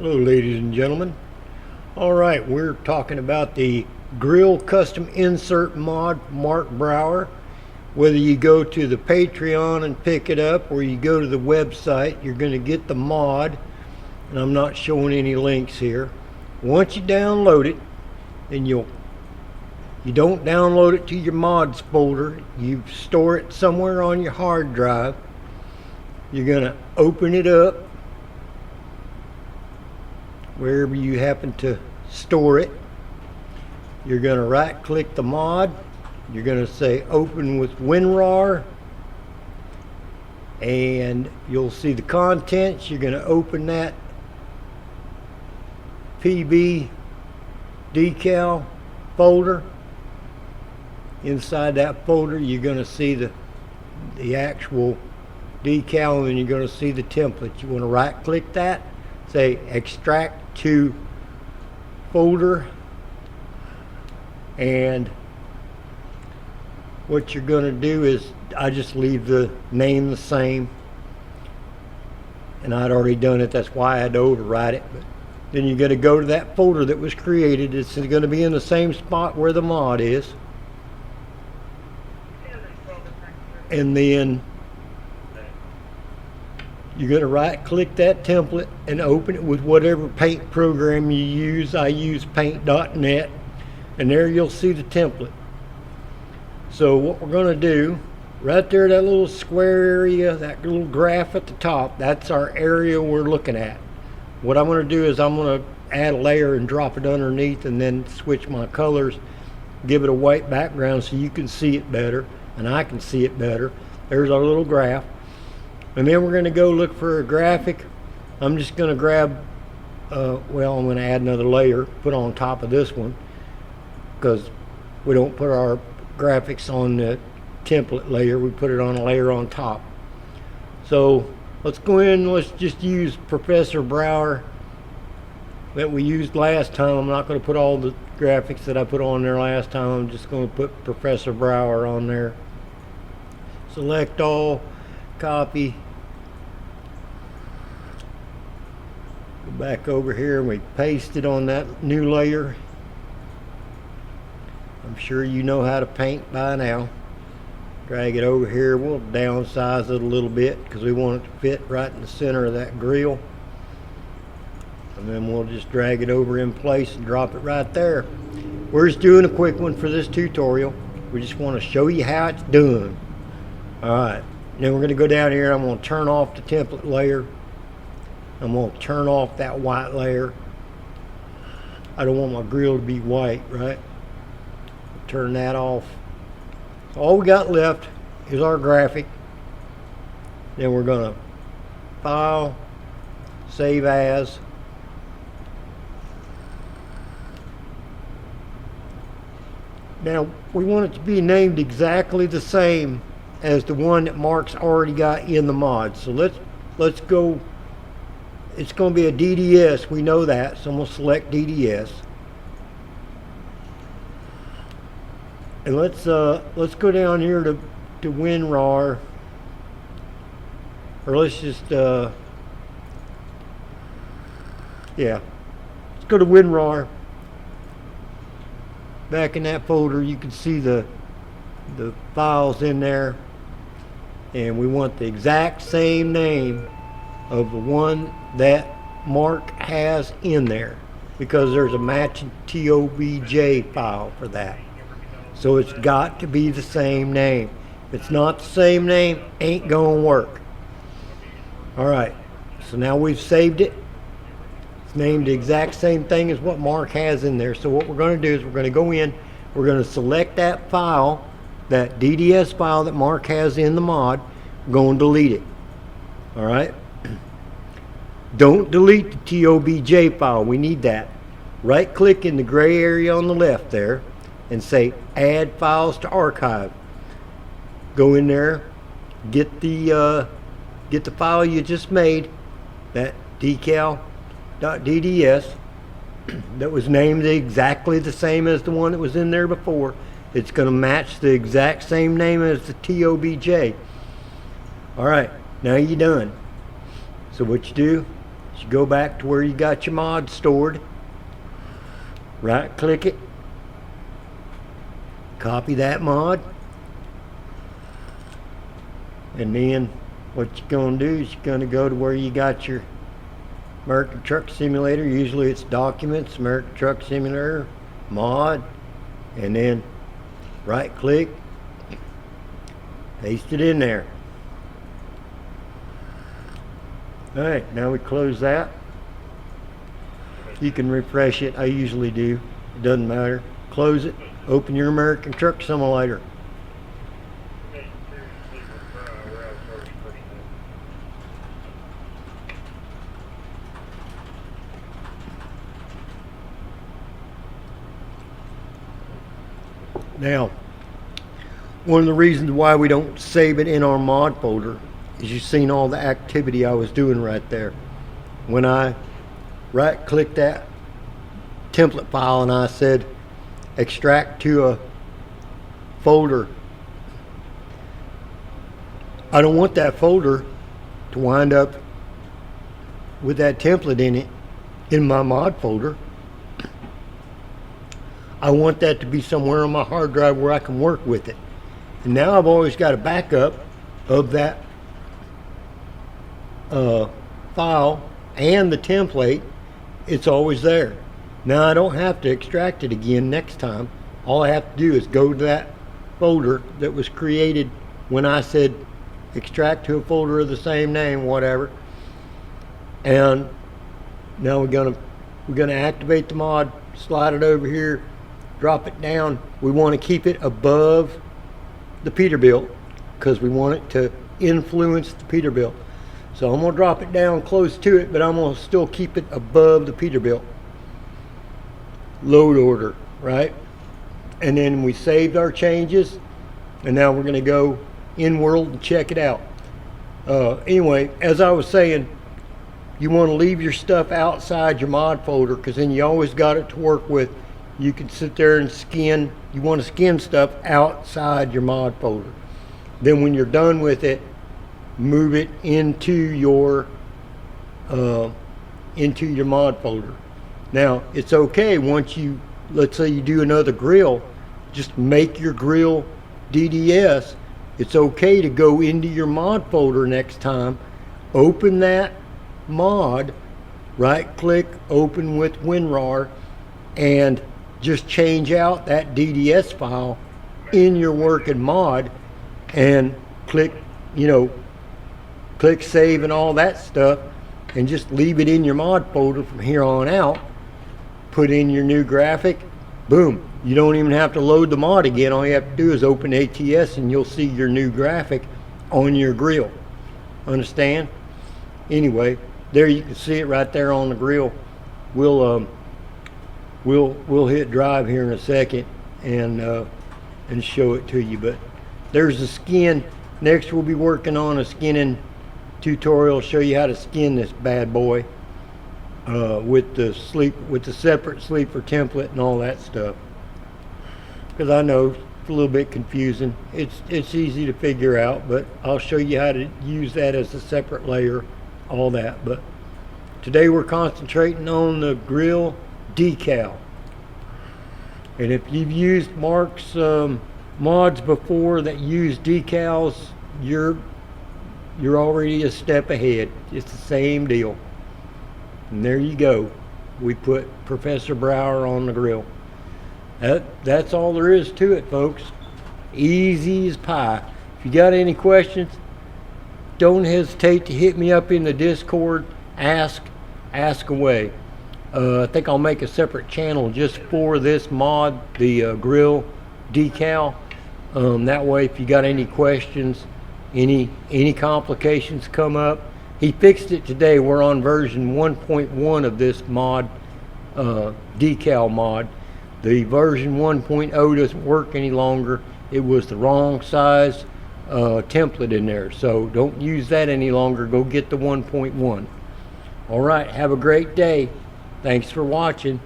Hello ladies and gentlemen. Alright, we're talking about the grill custom insert mod, Mark Brower. Whether you go to the Patreon and pick it up or you go to the website, you're going to get the mod, and I'm not showing any links here. Once you download it, and you don't download it to your mods folder, you store it somewhere on your hard drive. You're going to open it up wherever you happen to store it. You're going to right click the mod. You're going to say open with WinRAR, and you'll see the contents. You're going to open that PB decal folder. Inside that folder you're going to see the actual decal, and you're going to see the template. You want to right click that, say extract to folder, and what you're going to do is, I just leave the name the same, and I'd already done it, that's why I had to override it. But then you're going to go to that folder that was created. It's going to be in the same spot where the mod is, and then you're going to right click that template and open it with whatever paint program you use. I use paint.net, and there you'll see the template. So what we're going to do, right there, that little square area, that little graph at the top, that's our area we're looking at. What I'm going to do is I'm going to add a layer and drop it underneath, and then switch my colors, give it a white background so you can see it better and I can see it better. There's our little graph. And then we're going to go look for a graphic. I'm just going to grab, well, I'm going to add another layer, put on top of this one, because we don't put our graphics on the template layer, we put it on a layer on top. So let's go in, let's just use Professor Brower that we used last time. I'm not going to put all the graphics that I put on there last time. I'm just going to put Professor Brower on there. Select all, copy, go back over here, and we paste it on that new layer. I'm sure you know how to paint by now. Drag it over here. We'll downsize it a little bit because we want it to fit right in the center of that grill, and then we'll just drag it over in place and drop it right there. We're just doing a quick one for this tutorial. We just want to show you how it's done. Alright, then we're going to go down here. I'm going to turn off the template layer. I'm going to turn off that white layer. I don't want my grill to be white, right? Turn that off. All we got left is our graphic. Then we're going to file, save as. Now we want it to be named exactly the same as the one that Mark's already got in the mod. So let's go. It's going to be a DDS, we know that, so I'm going to select DDS. And let's go down here to WinRAR, or let's just yeah, let's go to WinRAR. Back in that folder you can see the files in there, and we want the exact same name of the one that Mark has in there, because there's a matching TOBJ file for that. So it's got to be the same name. If it's not the same name, ain't gonna work. Alright, so now we've saved it. It's named the exact same thing as what Mark has in there. So what we're going to do is we're going to go in, we're going to select that file, that DDS file that Mark has in the mod. We're going to delete it. Alright? Don't delete the TOBJ file. We need that. Right click in the gray area on the left there and say add files to archive. Go in there, get the file you just made, that decal.dds that was named exactly the same as the one that was in there before. It's going to match the exact same name as the TOBJ. Alright, now you're done. So what you do, you go back to where you got your mod stored, right click it, copy that mod, and then what you're going to do is you're going to go to where you got your American Truck Simulator. Usually it's Documents, American Truck Simulator, Mod, and then right click, paste it in there. Alright, now we close that. You can refresh it. I usually do. It doesn't matter. Close it. Open your American Truck Simulator. Now, one of the reasons why we don't save it in our mod folder is you've seen all the activity I was doing right there. When I right click that template file and I said extract to a folder, I don't want that folder to wind up with that template in it in my mod folder. I want that to be somewhere on my hard drive where I can work with it. And now I've always got a backup of that file and the template. It's always there. Now I don't have to extract it again next time. All I have to do is go to that folder that was created when I said extract to a folder of the same name, whatever. And now we're gonna activate the mod, slide it over here, drop it down. We want to keep it above the Peterbilt because we want it to influence the Peterbilt. So I'm going to drop it down close to it, but I'm going to still keep it above the Peterbilt. Load order, right? And then we saved our changes, and now we're going to go in world and check it out. Anyway, as I was saying, you want to leave your stuff outside your mod folder because then you always got it to work with. You can sit there and skin. You want to skin stuff outside your mod folder. Then when you're done with it, move it into your mod folder. Now it's okay once you, let's say you do another grill, just make your grill DDS. It's okay to go into your mod folder next time, open that mod, right click, open with WinRAR, and just change out that DDS file in your working mod and click, click save and all that stuff, and just leave it in your mod folder from here on out. Put in your new graphic, boom. You don't even have to load the mod again. All you have to do is open ATS and you'll see your new graphic on your grill. Understand? Anyway, there you can see it right there on the grill. We'll hit drive here in a second and show it to you. But there's the skin. Next we'll be working on a skinning tutorial, show you how to skin this bad boy with the separate sleeper template and all that stuff. Because I know it's a little bit confusing. It's easy to figure out, but I'll show you how to use that as a separate layer, all that. But today we're concentrating on the grill decal. And if you've used Mark's mods before that use decals, you're already a step ahead. It's the same deal. And there you go. We put Professor Brower on the grill. That's all there is to it, folks. Easy as pie. If you got any questions, don't hesitate to hit me up in the Discord. Ask away. I think I'll make a separate channel just for this mod, the grill decal. That way, if you got any questions, any complications come up, he fixed it today. We're on version 1.1 of this mod, decal mod. The version 1.0 doesn't work any longer. It was the wrong size template in there, so don't use that any longer. Go get the 1.1. All right, have a great day. Thanks for watching.